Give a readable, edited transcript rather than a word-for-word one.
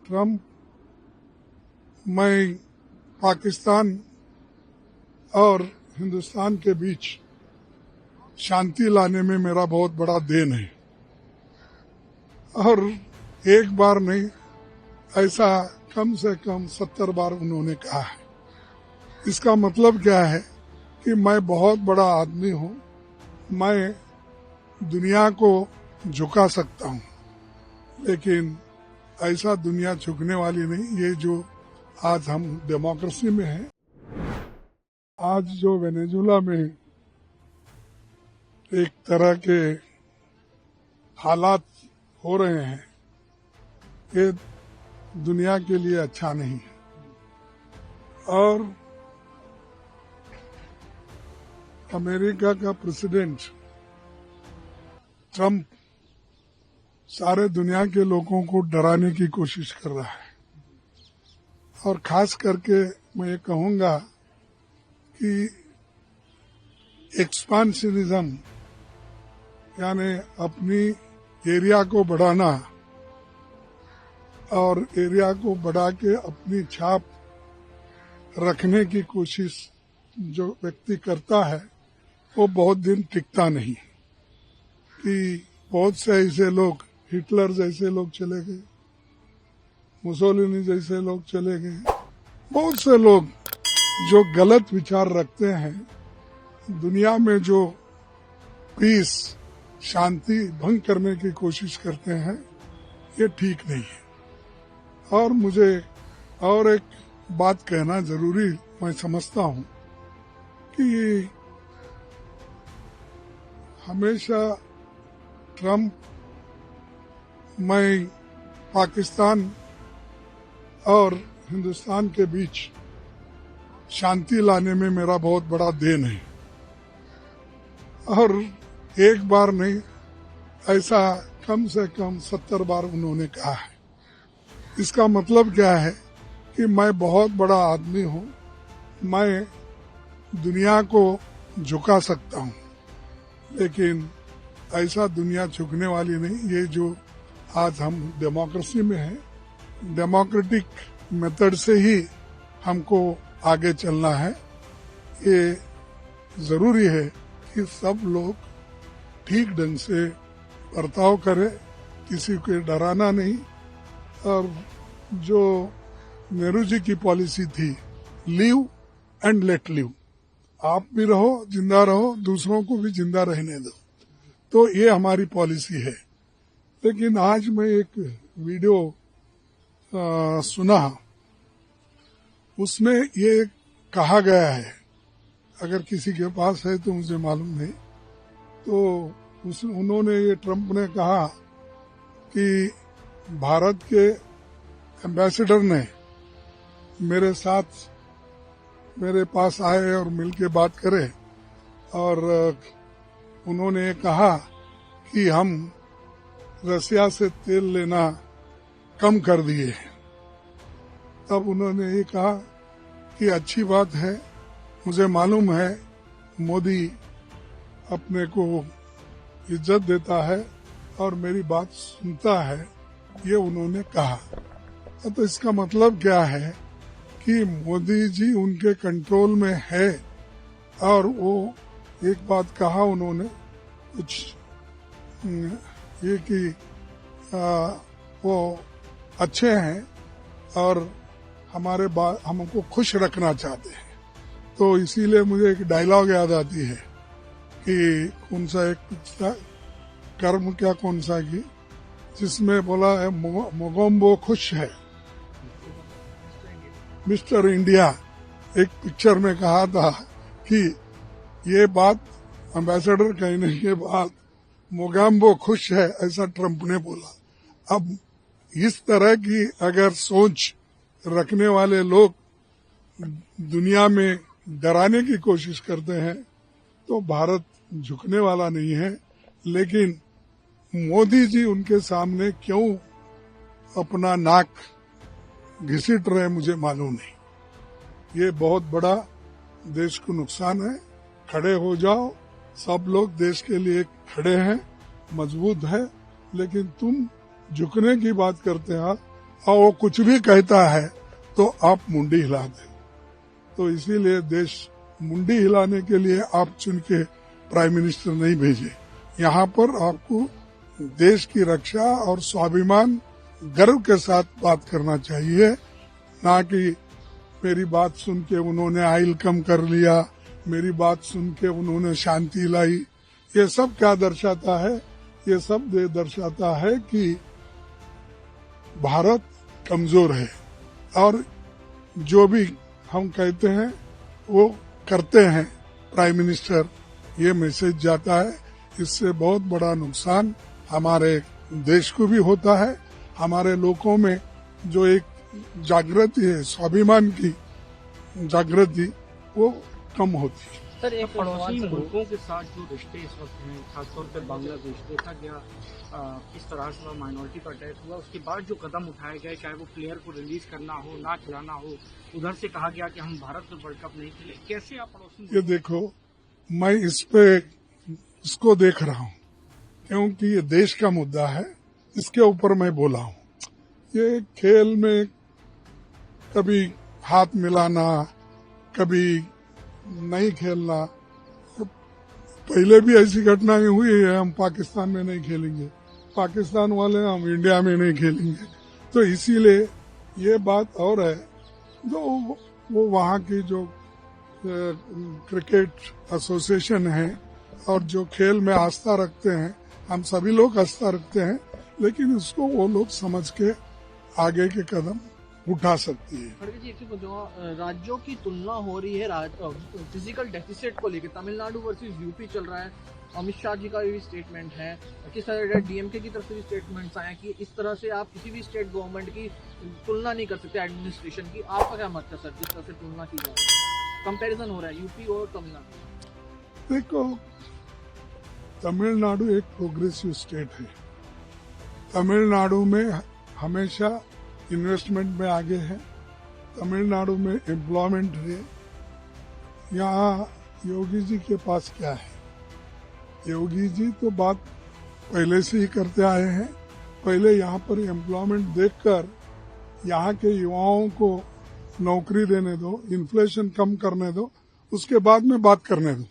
Trump मैं पाकिस्तान और हिंदुस्तान के बीच शांति लाने में मेरा बहुत बड़ा देन है और एक बार नहीं, ऐसा कम से कम 70 बार उन्होंने कहा है। इसका मतलब क्या है कि मैं बहुत बड़ा आदमी हूँ, मैं दुनिया को झुका सकता हूँ, लेकिन ऐसा दुनिया झुकने वाली नहीं। ये जो आज हम डेमोक्रेसी में है, आज जो वेनेजुला में एक तरह के हालात हो रहे हैं, ये दुनिया के लिए अच्छा नहीं है। और अमेरिका का प्रेसिडेंट ट्रम्प सारे दुनिया के लोगों को डराने की कोशिश कर रहा है और खास करके मैं ये कहूंगा कि एक्सपांशनिज्म यानी अपनी एरिया को बढ़ाना और एरिया को बढ़ा के अपनी छाप रखने की कोशिश जो व्यक्ति करता है वो बहुत दिन टिकता नहीं। कि बहुत से ऐसे लोग, हिटलर जैसे लोग चले गए, मुसोलिनी जैसे लोग चले गए, बहुत से लोग जो गलत विचार रखते हैं, दुनिया में जो पीस शांति भंग करने की कोशिश करते हैं, ये ठीक नहीं है। और मुझे और एक बात कहना जरूरी मैं समझता हूं कि हमेशा ट्रम्प मैं पाकिस्तान और हिंदुस्तान के बीच शांति लाने में मेरा बहुत बड़ा देन है और एक बार नहीं, ऐसा कम से कम 70 बार उन्होंने कहा है। इसका मतलब क्या है कि मैं बहुत बड़ा आदमी हूँ, मैं दुनिया को झुका सकता हूँ, लेकिन ऐसा दुनिया झुकने वाली नहीं। ये जो आज हम डेमोक्रेसी में है, डेमोक्रेटिक मेथड से ही हमको आगे चलना है। ये जरूरी है कि सब लोग ठीक ढंग से बर्ताव करें, किसी को डराना नहीं। और जो नेहरू जी की पॉलिसी थी, लिव एंड लेट लिव, आप भी रहो, जिंदा रहो, दूसरों को भी जिंदा रहने दो, तो ये हमारी पॉलिसी है। लेकिन आज मैं एक वीडियो सुना, उसमें ये कहा गया है, अगर किसी के पास है तो मुझे मालूम नहीं, तो उन्होंने, ये ट्रम्प ने कहा कि भारत के एम्बेसडर ने मेरे साथ मेरे पास आए और मिलके बात करे और उन्होंने कहा कि हम रसिया से तेल लेना कम कर दिए। तब उन्होंने ये कहा कि अच्छी बात है, मुझे मालूम है मोदी अपने को इज्जत देता है और मेरी बात सुनता है, ये उन्होंने कहा। तो इसका मतलब क्या है कि मोदी जी उनके कंट्रोल में है और वो एक बात कहा उन्होंने कुछ ये कि वो अच्छे हैं और हमको खुश रखना चाहते हैं। तो इसीलिए मुझे एक डायलॉग याद आती है कि कौन सा एक कर्म क्या कौन सा की, जिसमें बोला है मोगोम्बो खुश है, मिस्टर इंडिया। एक पिक्चर में कहा था कि ये बात एम्बेसडर कहने के बाद मोगोम्बो खुश है, ऐसा ट्रम्प ने बोला। अब इस तरह की अगर सोच रखने वाले लोग दुनिया में डराने की कोशिश करते हैं तो भारत झुकने वाला नहीं है। लेकिन मोदी जी उनके सामने क्यों अपना नाक घसीट रहे, मुझे मालूम नहीं। ये बहुत बड़ा देश को नुकसान है। खड़े हो जाओ, सब लोग देश के लिए खड़े हैं, मजबूत है, लेकिन तुम झुकने की बात करते हो और वो कुछ भी कहता है तो आप मुंडी हिला दें। तो इसीलिए देश मुंडी हिलाने के लिए आप चुन के प्राइम मिनिस्टर नहीं भेजे। यहाँ पर आपको देश की रक्षा और स्वाभिमान गर्व के साथ बात करना चाहिए, ना कि मेरी बात सुन के उन्होंने आयल कम कर लिया, मेरी बात सुन के उन्होंने शांति लाई। ये सब क्या दर्शाता है? ये सब दर्शाता है कि भारत कमजोर है और जो भी हम कहते हैं वो करते हैं प्राइम मिनिस्टर, ये मैसेज जाता है। इससे बहुत बड़ा नुकसान हमारे देश को भी होता है, हमारे लोगों में जो एक जागृति है, स्वाभिमान की जागृति, वो कम होती है। सर, एक पड़ोसी मुल्कों के साथ जो रिश्ते इस वक्त हैं, खासतौर पर बांग्लादेश, देखा गया किस तरह से माइनॉरिटी पर अटैक हुआ, उसके बाद जो कदम उठाए गए, चाहे वो प्लेयर को रिलीज करना हो, ना खिलाना हो, उधर से कहा गया कि हम भारत में वर्ल्ड कप नहीं खेले, कैसे आप पड़ोसी? ये देखो, मैं इसको देख रहा हूँ क्योंकि ये देश का मुद्दा है, इसके ऊपर मैं बोला हूँ। ये खेल में कभी हाथ मिलाना, कभी नहीं खेलना, पहले भी ऐसी घटनाएं हुई है। हम पाकिस्तान में नहीं खेलेंगे, पाकिस्तान वाले हम इंडिया में नहीं खेलेंगे। तो इसीलिए ये बात और है, जो वो वहाँ की जो क्रिकेट एसोसिएशन है और जो खेल में आस्था रखते हैं, हम सभी लोग आस्था रखते हैं, लेकिन इसको वो लोग समझ के आगे के कदम उठा सकती है। खड़गे जी, जो राज्यों की तुलना हो रही है फिजिकल डेफिसिट को लेकर, तमिलनाडु वर्सेस यूपी चल रहा है, अमित शाह जी का भी स्टेटमेंट है, किस तरह डीएमके की तरफ से भी स्टेटमेंट्स आए कि इस तरह से आप किसी भी स्टेट गवर्नमेंट की तुलना नहीं कर सकते एडमिनिस्ट्रेशन की। आपका क्या मत है सर, जिस तरह से तुलना की जा रही है, कंपैरिजन हो रहा है यूपी और तमिलनाडु? देखो, तमिलनाडु एक प्रोग्रेसिव स्टेट है। तमिलनाडु में हमेशा इन्वेस्टमेंट में आगे है, तमिलनाडु में एम्प्लॉयमेंट है। यहाँ योगी जी के पास क्या है? योगी जी तो बात पहले से ही करते आए हैं। पहले यहाँ पर एम्प्लॉयमेंट देखकर यहाँ के युवाओं को नौकरी देने दो, इन्फ्लेशन कम करने दो, उसके बाद में बात करने दो।